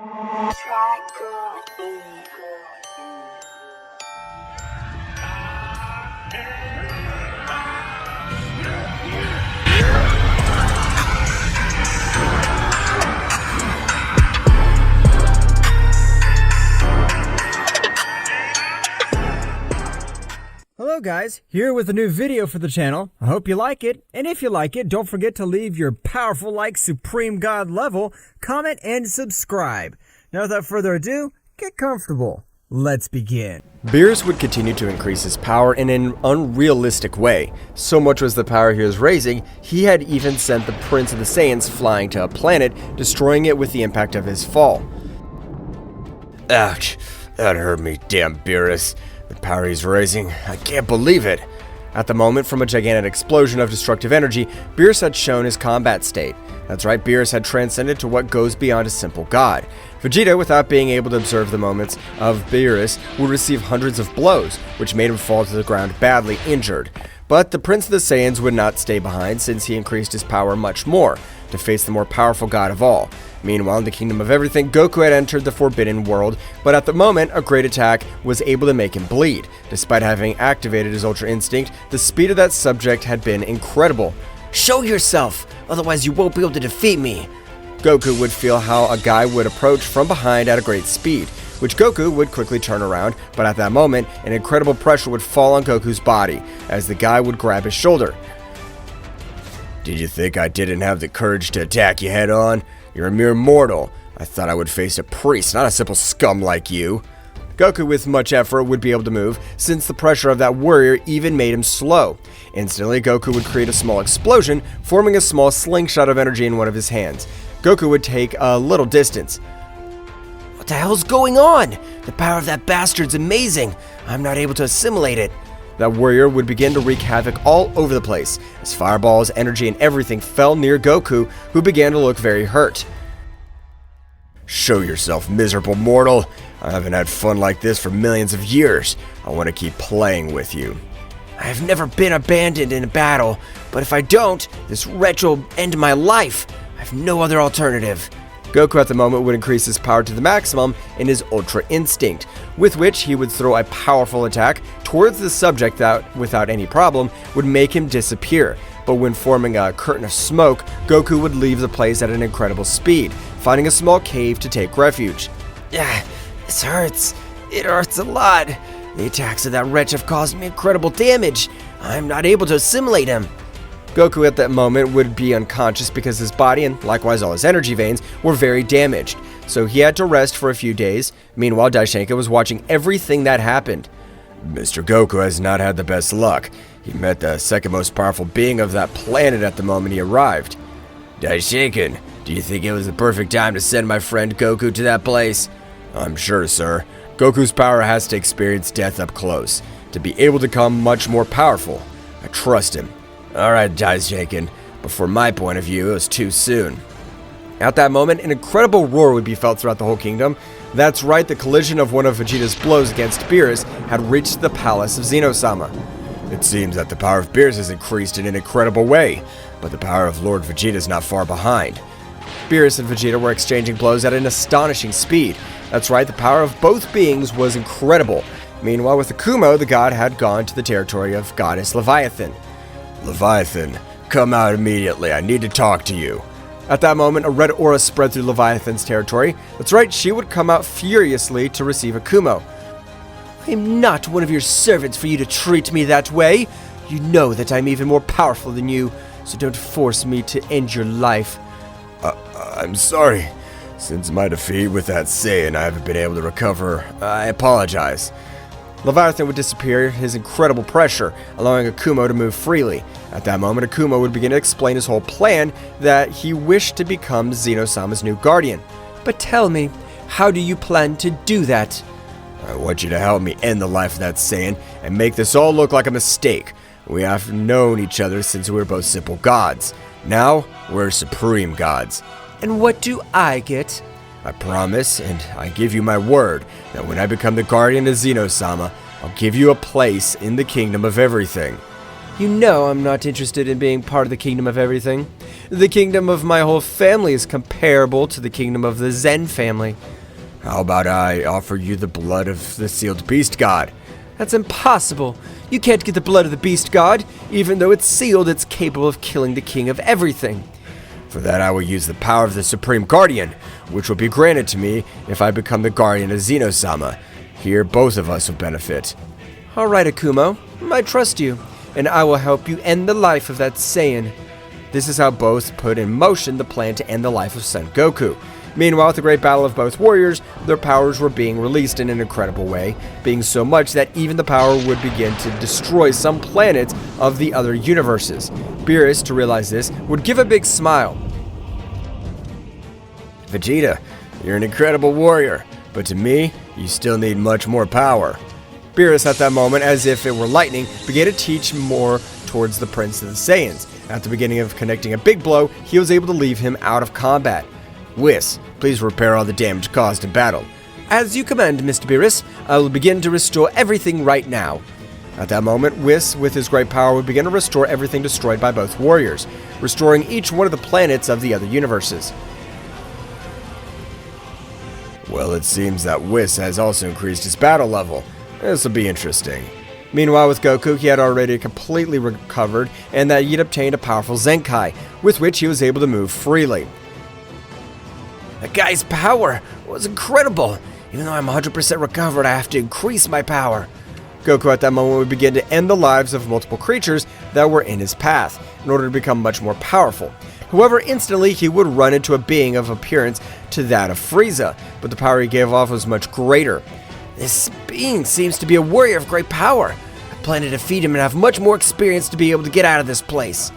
Hello guys, here with a new video for the channel. I hope you like it, and if you like it, don't forget to leave your powerful like Supreme God level, comment, and subscribe. Now without further ado, get comfortable. Let's begin. Beerus would continue to increase his power in an unrealistic way. So much was the power he was raising, he had even sent the Prince of the Saiyans flying to a planet, destroying it with the impact of his fall. Ouch, that hurt me, damn Beerus. The power he's raising, I can't believe it. At the moment, from a gigantic explosion of destructive energy, Beerus had shown his combat state. That's right, Beerus had transcended to what goes beyond a simple god. Vegeta, without being able to observe the moments of Beerus, would receive hundreds of blows, which made him fall to the ground badly injured. But the Prince of the Saiyans would not stay behind, since he increased his power much more, to face the more powerful god of all. Meanwhile, in the Kingdom of Everything, Goku had entered the Forbidden World, but at the moment, a great attack was able to make him bleed. Despite having activated his Ultra Instinct, the speed of that subject had been incredible. "Show yourself, otherwise you won't be able to defeat me." Goku would feel how a guy would approach from behind at a great speed, which Goku would quickly turn around, but at that moment, an incredible pressure would fall on Goku's body, as the guy would grab his shoulder. "Did you think I didn't have the courage to attack you head on? You're a mere mortal. I thought I would face a priest, not a simple scum like you." Goku, with much effort, would be able to move, since the pressure of that warrior even made him slow. Instantly, Goku would create a small explosion, forming a small slingshot of energy in one of his hands. Goku would take a little distance. "What the hell's going on? The power of that bastard's amazing. I'm not able to assimilate it." That warrior would begin to wreak havoc all over the place, as fireballs, energy, and everything fell near Goku, who began to look very hurt. "Show yourself, miserable mortal. I haven't had fun like this for millions of years. I want to keep playing with you. I have never been abandoned in a battle, but if I don't, this wretch will end my life. I have no other alternative." Goku at the moment would increase his power to the maximum in his Ultra Instinct, with which he would throw a powerful attack towards the subject that, without any problem, would make him disappear. But when forming a curtain of smoke, Goku would leave the place at an incredible speed, finding a small cave to take refuge. This hurts. It hurts a lot. The attacks of that wretch have caused me incredible damage. I'm not able to assimilate him." Goku at that moment would be unconscious because his body and likewise all his energy veins were very damaged, so he had to rest for a few days. Meanwhile, Daishenka was watching everything that happened. "Mr. Goku has not had the best luck. He met the second most powerful being of that planet at the moment he arrived." "Daishenka, do you think it was the perfect time to send my friend Goku to that place?" "I'm sure, sir. Goku's power has to experience death up close, to be able to become much more powerful. I trust him." "Alright, Daishenka, but from my point of view, it was too soon." At that moment, an incredible roar would be felt throughout the whole kingdom. That's right, the collision of one of Vegeta's blows against Beerus had reached the palace of Zeno-Sama. "It seems that the power of Beerus has increased in an incredible way, but the power of Lord Vegeta is not far behind." Beerus and Vegeta were exchanging blows at an astonishing speed. That's right, the power of both beings was incredible. Meanwhile, with Akumo, the god had gone to the territory of Goddess Leviathan. "Leviathan, come out immediately. I need to talk to you." At that moment, a red aura spread through Leviathan's territory. That's right, she would come out furiously to receive Akumo. "I am not one of your servants for you to treat me that way. You know that I'm even more powerful than you, so don't force me to end your life." I'm sorry. Since my defeat with that Saiyan, I haven't been able to recover. I apologize." Leviathan would disappear his incredible pressure, allowing Akumo to move freely. At that moment, Akumo would begin to explain his whole plan, that he wished to become Zeno-Sama's new guardian. "But tell me, how do you plan to do that?" "I want you to help me end the life of that Saiyan and make this all look like a mistake. We have known each other since we were both simple gods. Now, we're supreme gods." "And what do I get?" "I promise, and I give you my word, that when I become the guardian of Zeno-Sama, I'll give you a place in the Kingdom of Everything." You know I'm not interested in being part of the kingdom of everything. The kingdom of my whole family is comparable to the kingdom of the Zen family. How about I offer you the blood of the sealed beast god? That's impossible. You can't get the blood of the beast god. Even though it's sealed, it's capable of killing the king of everything. For that, I will use the power of the Supreme Guardian, which will be granted to me if I become the guardian of Zeno-Sama. Here, both of us will benefit. All right, Akumo. I trust you, and I will help you end the life of that Saiyan. This is how both put in motion the plan to end the life of Son Goku. Meanwhile, with the great battle of both warriors, their powers were being released in an incredible way, being so much that even the power would begin to destroy some planets of the other universes. Beerus, to realize this, would give a big smile. Vegeta, you're an incredible warrior, but to me, you still need much more power. Beerus, at that moment, as if it were lightning, began to teach more towards the Prince of the Saiyans. At the beginning of connecting a big blow, he was able to leave him out of combat. Whis, please repair all the damage caused in battle. As you command, Mr. Beerus, I will begin to restore everything right now. At that moment, Whis, with his great power, would begin to restore everything destroyed by both warriors, restoring each one of the planets of the other universes. Well, it seems that Whis has also increased his battle level. This will be interesting. Meanwhile, with Goku, he had already completely recovered, and that he had obtained a powerful Zenkai, with which he was able to move freely. That guy's power was incredible. Even though I'm 100% recovered, I have to increase my power. Goku at that moment would begin to end the lives of multiple creatures that were in his path, in order to become much more powerful. However, instantly he would run into a being of appearance to that of Frieza, but the power he gave off was much greater. This being seems to be a warrior of great power. I plan to defeat him and have much more experience to be able to get out of this place.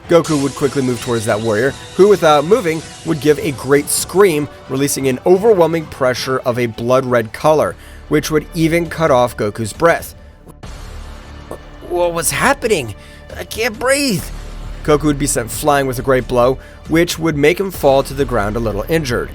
Goku would quickly move towards that warrior, who without moving would give a great scream, releasing an overwhelming pressure of a blood-red color, which would even cut off Goku's breath. What was happening? I can't breathe. Goku would be sent flying with a great blow, which would make him fall to the ground a little injured.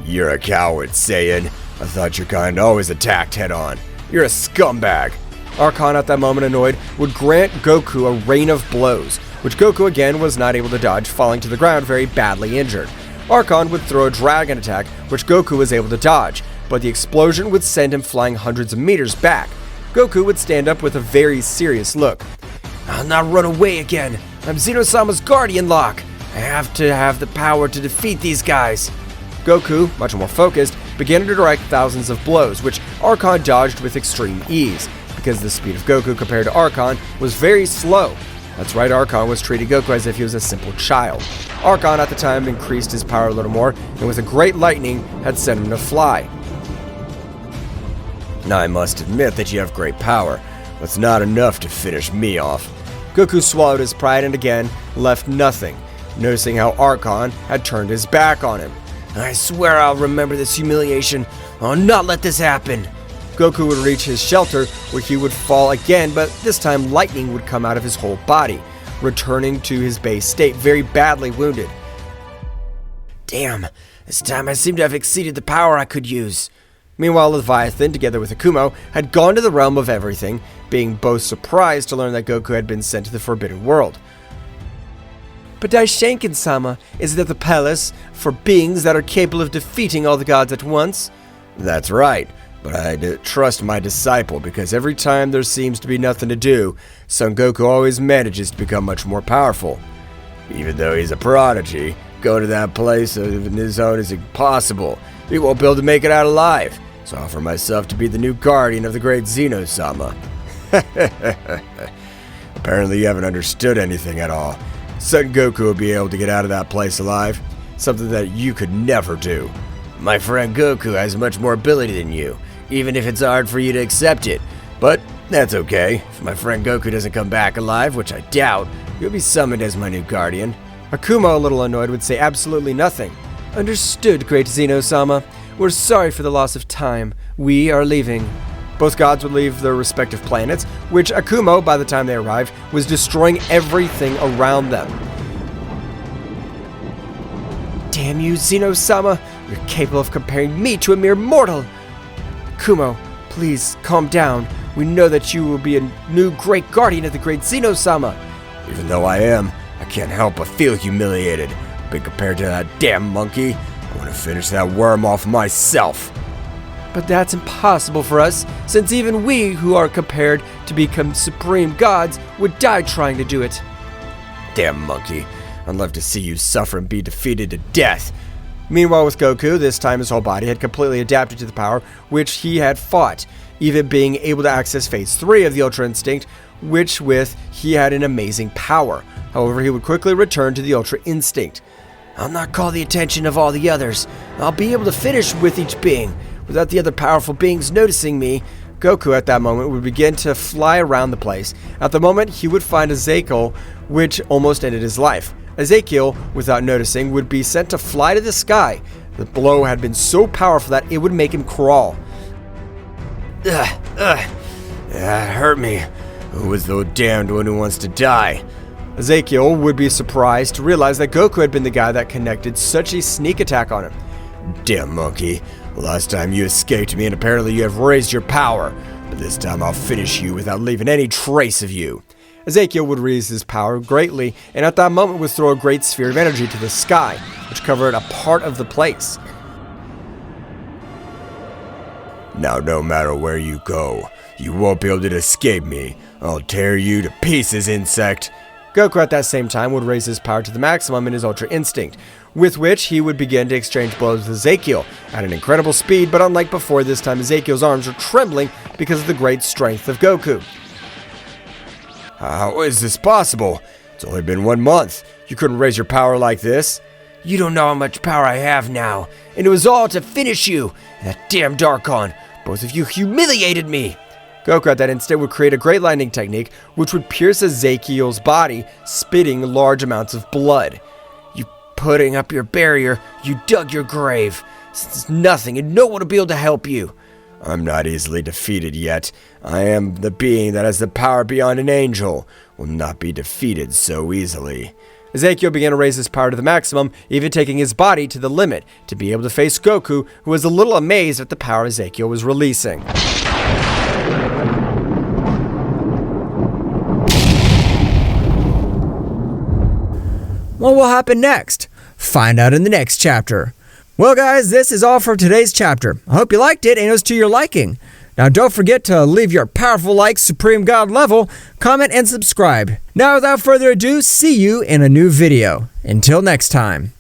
You're a coward, Saiyan. I thought your kind always attacked head-on. You're a scumbag. Archon, at that moment annoyed, would grant Goku a rain of blows, which Goku again was not able to dodge, falling to the ground very badly injured. Archon would throw a dragon attack, which Goku was able to dodge, but the explosion would send him flying hundreds of meters back. Goku would stand up with a very serious look. I'll not run away again. I'm Zeno-Sama's guardian lock. I have to have the power to defeat these guys. Goku, much more focused, began to direct thousands of blows, which Archon dodged with extreme ease, because the speed of Goku compared to Archon was very slow. That's right, Archon was treating Goku as if he was a simple child. Archon at the time increased his power a little more, and with a great lightning had sent him to fly. Now I must admit that you have great power, but it's not enough to finish me off. Goku swallowed his pride and again left nothing, noticing how Archon had turned his back on him. I swear I'll remember this humiliation. I'll not let this happen. Goku would reach his shelter, where he would fall again, but this time lightning would come out of his whole body, returning to his base state, very badly wounded. Damn, this time I seem to have exceeded the power I could use. Meanwhile, Leviathan, together with Akumo, had gone to the realm of everything, being both surprised to learn that Goku had been sent to the Forbidden World. But Daishenkin-sama, is it at the palace for beings that are capable of defeating all the gods at once? That's right, but I trust my disciple, because every time there seems to be nothing to do, Son Goku always manages to become much more powerful. Even though he's a prodigy, going to that place on his own is impossible. He won't be able to make it out alive, so I offer myself to be the new guardian of the great Zeno-Sama. Apparently you haven't understood anything at all. Son Goku will be able to get out of that place alive, something that you could never do. My friend Goku has much more ability than you, even if it's hard for you to accept it. But that's okay. If my friend Goku doesn't come back alive, which I doubt, you'll be summoned as my new guardian. Akumo, a little annoyed, would say absolutely nothing. Understood, great Zeno-Sama. We're sorry for the loss of time. We are leaving. Both gods would leave their respective planets, which Akumo, by the time they arrived, was destroying everything around them. Damn you, Zeno-Sama! You're capable of comparing me to a mere mortal! Akumo, please calm down. We know that you will be a new great guardian of the great Zeno-Sama. Even though I am, I can't help but feel humiliated. But compared to that damn monkey, I want to finish that worm off myself. But that's impossible for us, since even we who are compared to become supreme gods would die trying to do it. Damn monkey, I'd love to see you suffer and be defeated to death. Meanwhile with Goku, this time his whole body had completely adapted to the power which he had fought, even being able to access phase 3 of the Ultra Instinct, which with he had an amazing power. However, he would quickly return to the Ultra Instinct. I'll not call the attention of all the others. I'll be able to finish with each being. Without the other powerful beings noticing me, Goku at that moment would begin to fly around the place. At the moment, he would find Ezekiel, which almost ended his life. Ezekiel, without noticing, would be sent to fly to the sky. The blow had been so powerful that it would make him crawl. That hurt me. Who is the damned one who wants to die? Ezekiel would be surprised to realize that Goku had been the guy that connected such a sneak attack on him. Damn monkey. Last time you escaped me and apparently you have raised your power, but this time I'll finish you without leaving any trace of you. Ezekiel would raise his power greatly, and at that moment would throw a great sphere of energy to the sky, which covered a part of the place. Now no matter where you go, you won't be able to escape me. I'll tear you to pieces, insect. Goku at that same time would raise his power to the maximum in his Ultra Instinct, with which he would begin to exchange blows with Ezekiel at an incredible speed, but unlike before, this time Ezekiel's arms were trembling because of the great strength of Goku. How is this possible? It's only been 1 month. You couldn't raise your power like this. You don't know how much power I have now, and it was all to finish you. That damned Archon. Both of you humiliated me. Goku at that instant would create a great lightning technique which would pierce Ezekiel's body, spitting large amounts of blood. You putting up your barrier, you dug your grave. Since nothing and no one will be able to help you. I'm not easily defeated yet. I am the being that has the power beyond an angel. Will not be defeated so easily. Ezekiel began to raise his power to the maximum, even taking his body to the limit, to be able to face Goku, who was a little amazed at the power Ezekiel was releasing. What will happen next? Find out in the next chapter. Well guys, this is all for today's chapter. I hope you liked it and it was to your liking. Now don't forget to leave your powerful like Supreme God level, comment and subscribe. Now without further ado, see you in a new video. Until next time.